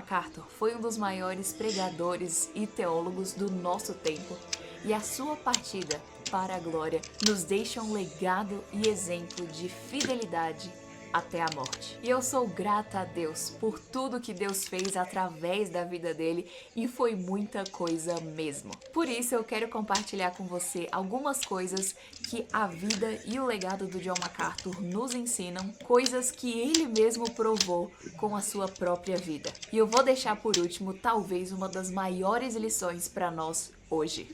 MacArthur foi um dos maiores pregadores e teólogos do nosso tempo, e a sua partida para a glória nos deixa um legado e exemplo de fidelidade até a morte. E eu sou grata a Deus por tudo que Deus fez através da vida dele, e foi muita coisa mesmo. Por isso eu quero compartilhar com você algumas coisas que a vida e o legado do John MacArthur nos ensinam, coisas que ele mesmo provou com a sua própria vida. E eu vou deixar por último talvez uma das maiores lições para nós hoje.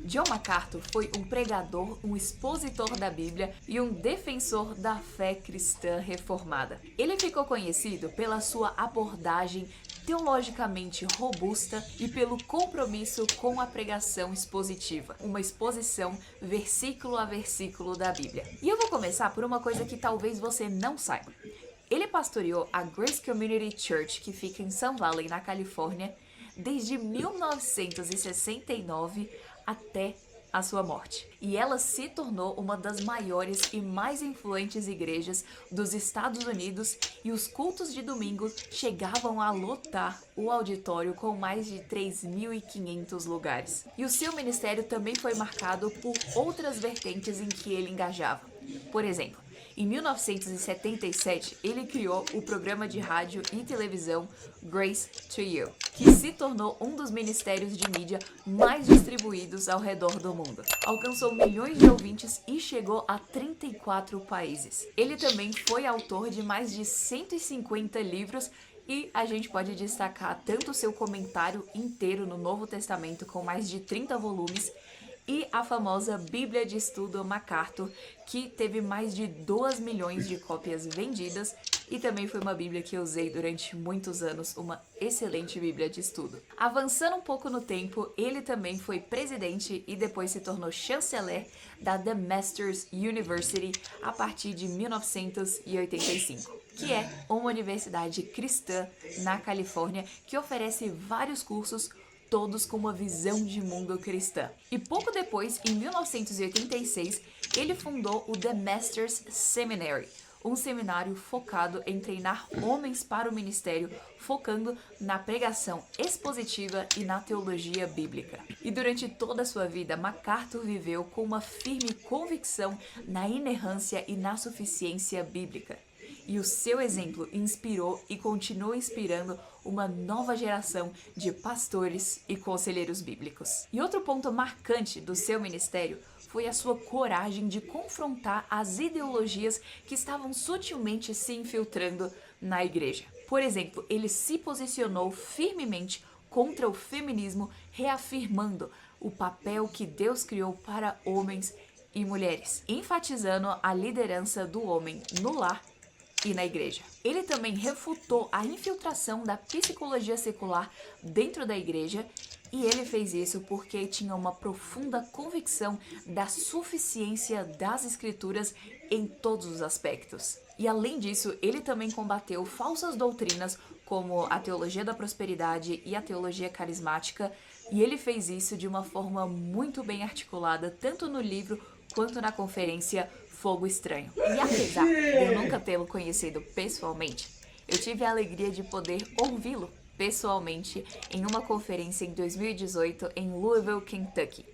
John MacArthur foi um pregador, um expositor da Bíblia e um defensor da fé cristã reformada. Ele ficou conhecido pela sua abordagem teologicamente robusta e pelo compromisso com a pregação expositiva, uma exposição versículo a versículo da Bíblia. E eu vou começar por uma coisa que talvez você não saiba. Ele pastoreou a Grace Community Church, que fica em Sun Valley, na Califórnia, desde 1969 até a sua morte. E ela se tornou uma das maiores e mais influentes igrejas dos Estados Unidos, e os cultos de domingo chegavam a lotar o auditório com mais de 3.500 lugares. E o seu ministério também foi marcado por outras vertentes em que ele engajava. Por exemplo, em 1977, ele criou o programa de rádio e televisão Grace to You, que se tornou um dos ministérios de mídia mais distribuídos ao redor do mundo. Alcançou milhões de ouvintes e chegou a 34 países. Ele também foi autor de mais de 150 livros, e a gente pode destacar tanto o seu comentário inteiro no Novo Testamento, com mais de 30 volumes, e a famosa Bíblia de Estudo MacArthur, que teve mais de 2 milhões de cópias vendidas, e também foi uma Bíblia que eu usei durante muitos anos, uma excelente Bíblia de estudo. Avançando um pouco no tempo, ele também foi presidente e depois se tornou chanceler da The Masters University a partir de 1985. Que é uma universidade cristã na Califórnia que oferece vários cursos, todos com uma visão de mundo cristã. E pouco depois, em 1986, ele fundou o The Masters Seminary, um seminário focado em treinar homens para o ministério, focando na pregação expositiva e na teologia bíblica. E durante toda a sua vida, MacArthur viveu com uma firme convicção na inerrância e na suficiência bíblica. E o seu exemplo inspirou e continua inspirando uma nova geração de pastores e conselheiros bíblicos. E outro ponto marcante do seu ministério foi a sua coragem de confrontar as ideologias que estavam sutilmente se infiltrando na igreja. Por exemplo, ele se posicionou firmemente contra o feminismo, reafirmando o papel que Deus criou para homens e mulheres, enfatizando a liderança do homem no lar e na igreja. Ele também refutou a infiltração da psicologia secular dentro da igreja, e ele fez isso porque tinha uma profunda convicção da suficiência das escrituras em todos os aspectos. E além disso, ele também combateu falsas doutrinas como a teologia da prosperidade e a teologia carismática, e ele fez isso de uma forma muito bem articulada, tanto no livro quanto na conferência Fogo Estranho. E apesar de eu nunca tê-lo conhecido pessoalmente, eu tive a alegria de poder ouvi-lo pessoalmente em uma conferência em 2018 em Louisville, Kentucky.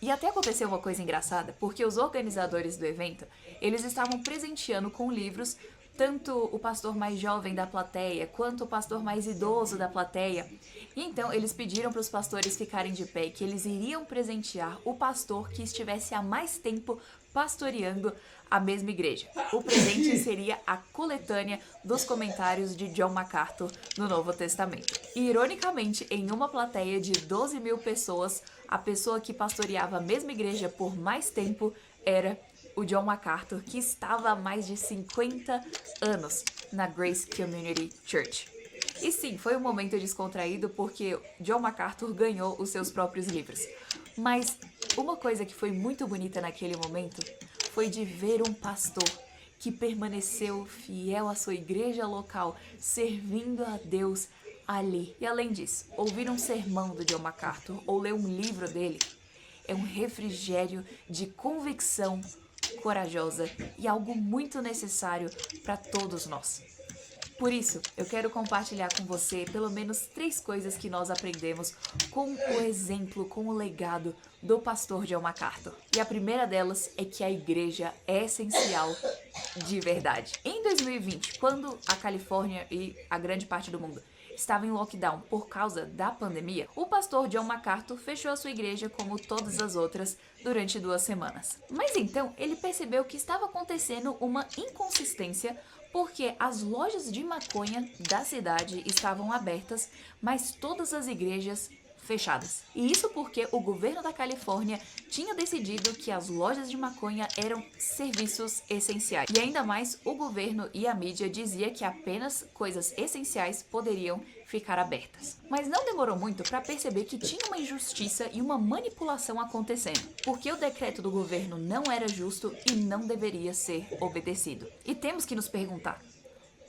E até aconteceu uma coisa engraçada, porque os organizadores do evento, eles estavam presenteando com livros tanto o pastor mais jovem da plateia quanto o pastor mais idoso da plateia. E então eles pediram para os pastores ficarem de pé, que eles iriam presentear o pastor que estivesse há mais tempo pastoreando a mesma igreja. O presente seria a coletânea dos comentários de John MacArthur no Novo Testamento. E ironicamente, em uma plateia de 12 mil pessoas, a pessoa que pastoreava a mesma igreja por mais tempo era o John MacArthur, que estava há mais de 50 anos na Grace Community Church. E sim, foi um momento descontraído porque John MacArthur ganhou os seus próprios livros. Mas uma coisa que foi muito bonita naquele momento foi de ver um pastor que permaneceu fiel à sua igreja local, servindo a Deus ali. E além disso, ouvir um sermão do John MacArthur ou ler um livro dele é um refrigério de convicção corajosa e algo muito necessário para todos nós. Por isso, eu quero compartilhar com você pelo menos 3 coisas que nós aprendemos com o exemplo, com o legado do pastor John MacArthur. E a primeira delas é que a igreja é essencial de verdade. Em 2020, quando a Califórnia e a grande parte do mundo estava em lockdown por causa da pandemia, o pastor John MacArthur fechou a sua igreja como todas as outras durante 2 semanas. Mas então ele percebeu que estava acontecendo uma inconsistência porque as lojas de maconha da cidade estavam abertas, mas todas as igrejas fechadas. E isso porque o governo da Califórnia tinha decidido que as lojas de maconha eram serviços essenciais. E ainda mais, o governo e a mídia dizia que apenas coisas essenciais poderiam ficar abertas. Mas não demorou muito para perceber que tinha uma injustiça e uma manipulação acontecendo, porque o decreto do governo não era justo e não deveria ser obedecido. E temos que nos perguntar: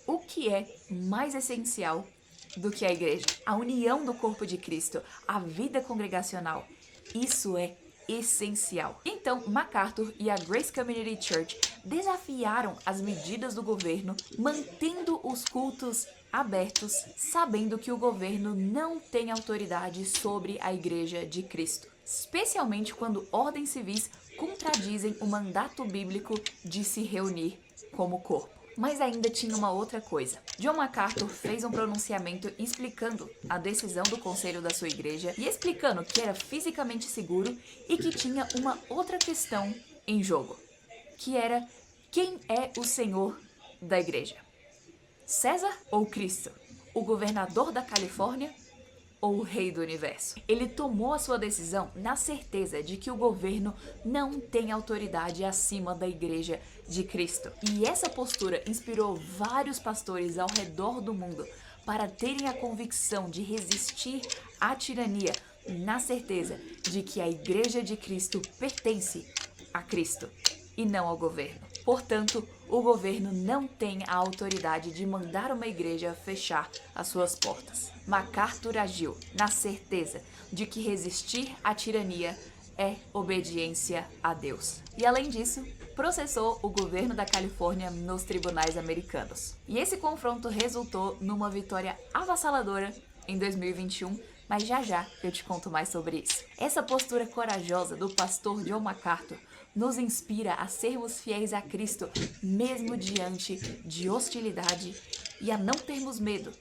o que é mais essencial do que a igreja? A união do corpo de Cristo, a vida congregacional, isso é essencial. Então, MacArthur e a Grace Community Church desafiaram as medidas do governo, mantendo os cultos abertos, sabendo que o governo não tem autoridade sobre a igreja de Cristo, especialmente quando ordens civis contradizem o mandato bíblico de se reunir como corpo. Mas ainda tinha uma outra coisa. John MacArthur fez um pronunciamento explicando a decisão do conselho da sua igreja e explicando que era fisicamente seguro e que tinha uma outra questão em jogo, que era: quem é o Senhor da igreja? César ou Cristo? O governador da Califórnia ou o rei do universo? Ele tomou a sua decisão na certeza de que o governo não tem autoridade acima da igreja de Cristo. E essa postura inspirou vários pastores ao redor do mundo para terem a convicção de resistir à tirania, na certeza de que a igreja de Cristo pertence a Cristo e não ao governo. Portanto, o governo não tem a autoridade de mandar uma igreja fechar as suas portas. MacArthur agiu na certeza de que resistir à tirania é obediência a Deus. E além disso, processou o governo da Califórnia nos tribunais americanos. E esse confronto resultou numa vitória avassaladora em 2021, mas já eu te conto mais sobre isso. Essa postura corajosa do pastor John MacArthur nos inspira a sermos fiéis a Cristo, mesmo diante de hostilidade, e a não termos medo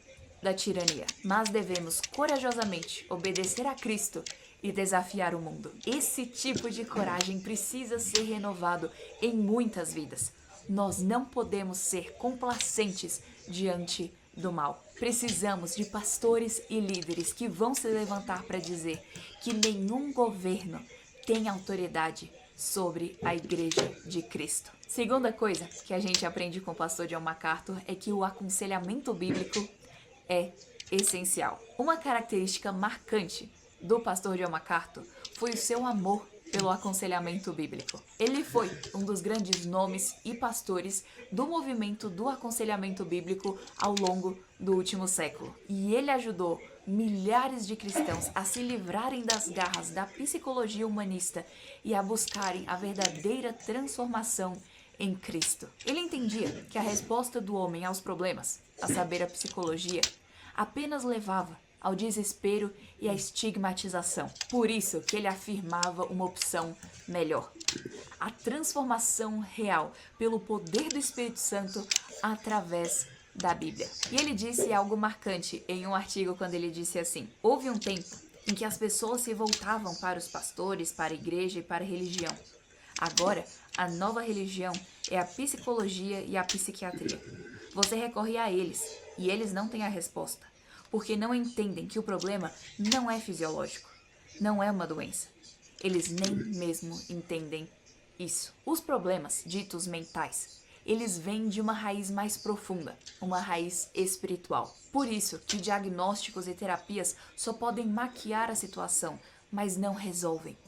da tirania, mas devemos corajosamente obedecer a Cristo e desafiar o mundo. Esse tipo de coragem precisa ser renovado em muitas vidas. Nós não podemos ser complacentes diante do mal. Precisamos de pastores e líderes que vão se levantar para dizer que nenhum governo tem autoridade sobre a igreja de Cristo. Segunda coisa que a gente aprende com o pastor John MacArthur é que o aconselhamento bíblico é essencial. Uma característica marcante do pastor John MacArthur foi o seu amor pelo aconselhamento bíblico. Ele foi um dos grandes nomes e pastores do movimento do aconselhamento bíblico ao longo do último século. E ele ajudou milhares de cristãos a se livrarem das garras da psicologia humanista e a buscarem a verdadeira transformação em Cristo. Ele entendia que a resposta do homem aos problemas, a saber, a psicologia, apenas levava ao desespero e à estigmatização. Por isso que ele afirmava uma opção melhor: a transformação real pelo poder do Espírito Santo através da Bíblia. E ele disse algo marcante em um artigo quando ele disse assim: houve um tempo em que as pessoas se voltavam para os pastores, para a igreja e para a religião. Agora, a nova religião é a psicologia e a psiquiatria. Você recorre a eles e eles não têm a resposta, porque não entendem que o problema não é fisiológico, não é uma doença. Eles nem mesmo entendem isso. Os problemas ditos mentais, eles vêm de uma raiz mais profunda, uma raiz espiritual. Por isso que diagnósticos e terapias só podem maquiar a situação, mas não resolvem,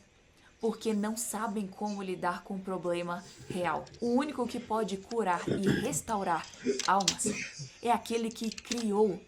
porque não sabem como lidar com o problema real. O único que pode curar e restaurar almas é aquele que criou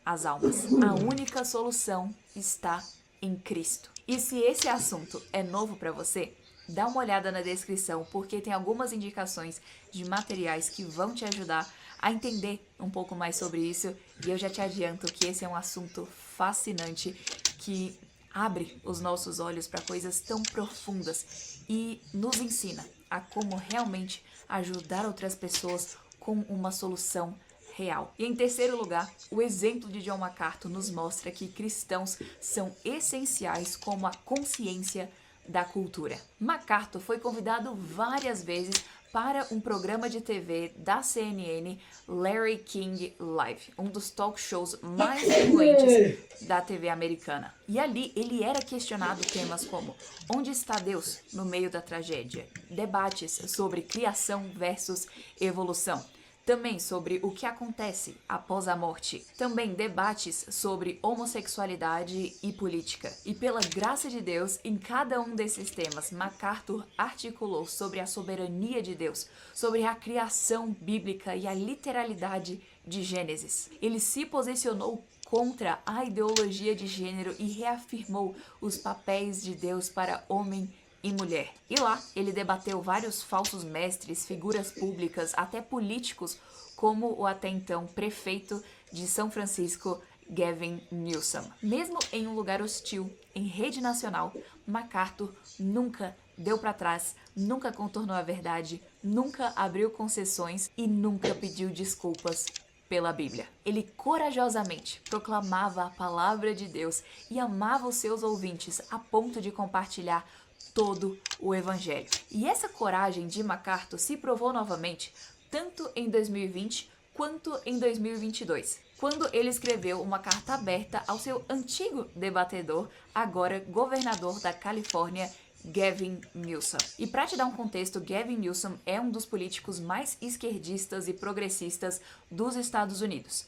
as almas. A única solução está em Cristo. E se esse assunto é novo para você, dá uma olhada na descrição, porque tem algumas indicações de materiais que vão te ajudar a entender um pouco mais sobre isso, e eu já te adianto que esse é um assunto fascinante que abre os nossos olhos para coisas tão profundas e nos ensina a como realmente ajudar outras pessoas com uma solução real. E em terceiro lugar, o exemplo de John MacArthur nos mostra que cristãos são essenciais como a consciência da cultura. MacArthur foi convidado várias vezes para um programa de TV da CNN, Larry King Live, um dos talk shows mais influentes da TV americana. E ali ele era questionado temas como: onde está Deus no meio da tragédia? Debates sobre criação versus evolução. Também sobre o que acontece após a morte. Também debates sobre homossexualidade e política. E pela graça de Deus, em cada um desses temas, MacArthur articulou sobre a soberania de Deus, sobre a criação bíblica e a literalidade de Gênesis. Ele se posicionou contra a ideologia de gênero e reafirmou os papéis de Deus para homem e mulher. E lá, ele debateu vários falsos mestres, figuras públicas, até políticos, como o até então prefeito de São Francisco, Gavin Newsom. Mesmo em um lugar hostil, em rede nacional, MacArthur nunca deu para trás, nunca contornou a verdade, nunca abriu concessões e nunca pediu desculpas pela Bíblia. Ele corajosamente proclamava a palavra de Deus e amava os seus ouvintes a ponto de compartilhar todo o evangelho. E essa coragem de MacArthur se provou novamente, tanto em 2020 quanto em 2022, quando ele escreveu uma carta aberta ao seu antigo debatedor, agora governador da Califórnia, Gavin Newsom. E para te dar um contexto, Gavin Newsom é um dos políticos mais esquerdistas e progressistas dos Estados Unidos.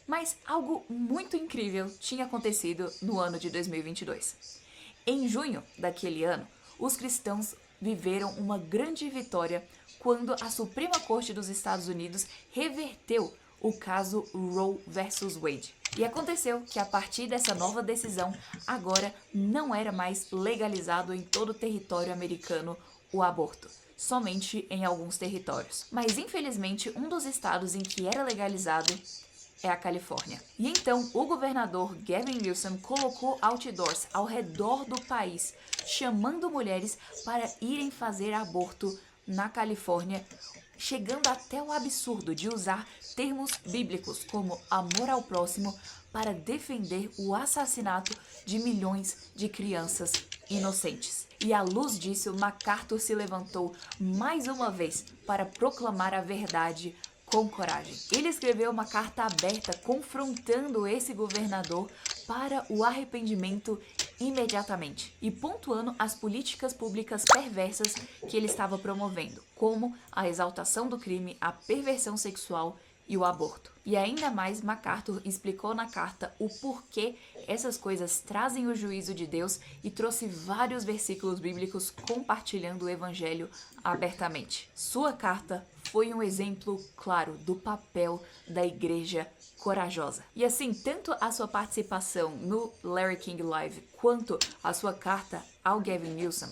Mas algo muito incrível tinha acontecido no ano de 2022. Em junho daquele ano, os cristãos viveram uma grande vitória quando a Suprema Corte dos Estados Unidos reverteu o caso Roe versus Wade. E aconteceu que a partir dessa nova decisão, agora não era mais legalizado em todo o território americano o aborto, somente em alguns territórios. Mas infelizmente, um dos estados em que era legalizado é a Califórnia. E então o governador Gavin Newsom colocou outdoors ao redor do país, chamando mulheres para irem fazer aborto na Califórnia, chegando até o absurdo de usar termos bíblicos como amor ao próximo para defender o assassinato de milhões de crianças inocentes. E à luz disso, MacArthur se levantou mais uma vez para proclamar a verdade com coragem. Ele escreveu uma carta aberta confrontando esse governador para o arrependimento imediatamente e pontuando as políticas públicas perversas que ele estava promovendo, como a exaltação do crime, a perversão sexual e o aborto. E ainda mais, MacArthur explicou na carta o porquê essas coisas trazem o juízo de Deus e trouxe vários versículos bíblicos compartilhando o evangelho abertamente. Sua carta foi um exemplo claro do papel da igreja corajosa. E assim, tanto a sua participação no Larry King Live quanto a sua carta ao Gavin Newsom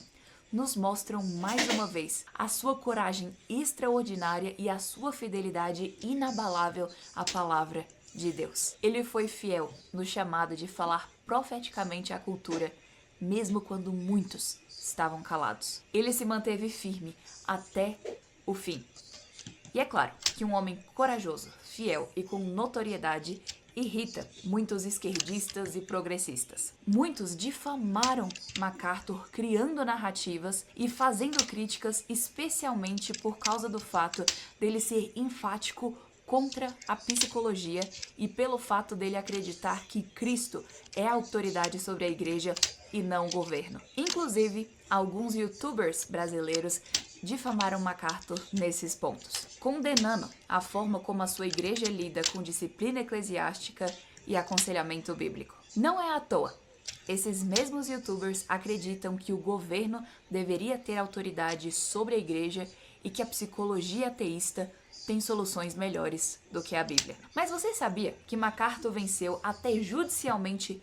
nos mostram mais uma vez a sua coragem extraordinária e a sua fidelidade inabalável à palavra de Deus. Ele foi fiel no chamado de falar profeticamente à cultura, mesmo quando muitos estavam calados. Ele se manteve firme até o fim. E é claro que um homem corajoso, fiel e com notoriedade irrita muitos esquerdistas e progressistas. Muitos difamaram MacArthur criando narrativas e fazendo críticas, especialmente por causa do fato dele ser enfático contra a psicologia e pelo fato dele acreditar que Cristo é a autoridade sobre a igreja e não o governo. Inclusive, alguns youtubers brasileiros difamaram MacArthur nesses pontos, condenando a forma como a sua igreja lida com disciplina eclesiástica e aconselhamento bíblico. Não é à toa, esses mesmos youtubers acreditam que o governo deveria ter autoridade sobre a igreja e que a psicologia ateísta tem soluções melhores do que a Bíblia. Mas você sabia que MacArthur venceu até judicialmente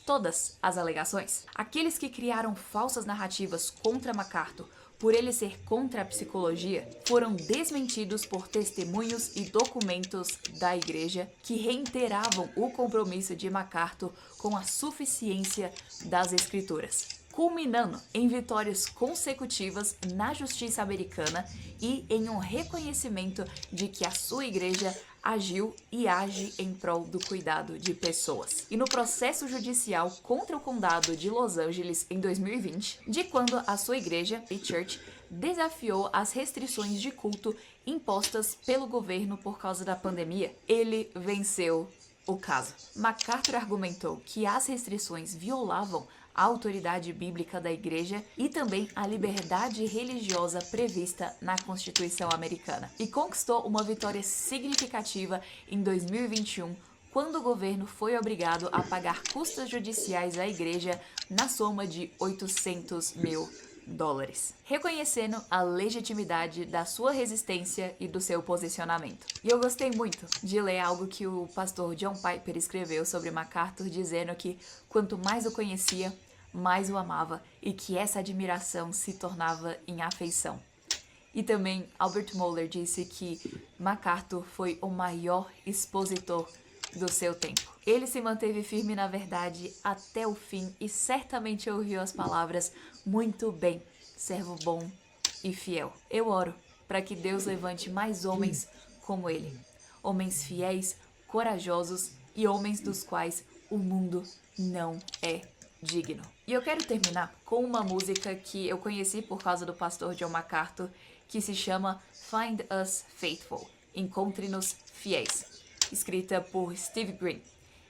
todas as alegações. Aqueles que criaram falsas narrativas contra MacArthur por ele ser contra a psicologia, foram desmentidos por testemunhos e documentos da igreja que reiteravam o compromisso de MacArthur com a suficiência das escrituras, culminando em vitórias consecutivas na justiça americana e em um reconhecimento de que a sua igreja agiu e age em prol do cuidado de pessoas. E no processo judicial contra o condado de Los Angeles em 2020, de quando a sua igreja, The Church, desafiou as restrições de culto impostas pelo governo por causa da pandemia, ele venceu o caso. MacArthur argumentou que as restrições violavam a autoridade bíblica da igreja e também a liberdade religiosa prevista na Constituição americana. E conquistou uma vitória significativa em 2021, quando o governo foi obrigado a pagar custas judiciais à igreja na soma de $800 mil, reconhecendo a legitimidade da sua resistência e do seu posicionamento. E eu gostei muito de ler algo que o pastor John Piper escreveu sobre MacArthur, dizendo que quanto mais o conhecia, mais o amava, e que essa admiração se tornava em afeição. E também Albert Mohler disse que MacArthur foi o maior expositor do seu tempo. Ele se manteve firme na verdade até o fim e certamente ouviu as palavras: "Muito bem, servo bom e fiel." Eu oro para que Deus levante mais homens como ele, homens fiéis, corajosos e homens dos quais o mundo não é digno. E eu quero terminar com uma música que eu conheci por causa do pastor John MacArthur, que se chama Find Us Faithful, Encontre-nos Fiéis, escrita por Steve Green.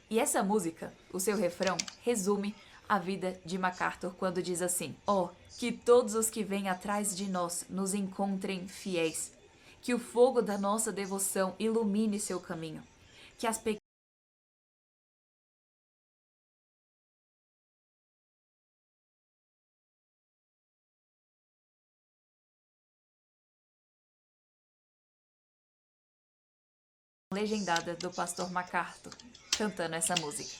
E essa música, o seu refrão, resume a vida de MacArthur quando diz assim: "Oh, que todos os que vêm atrás de nós nos encontrem fiéis, que o fogo da nossa devoção ilumine seu caminho, que as legendada do pastor MacArthur cantando essa música."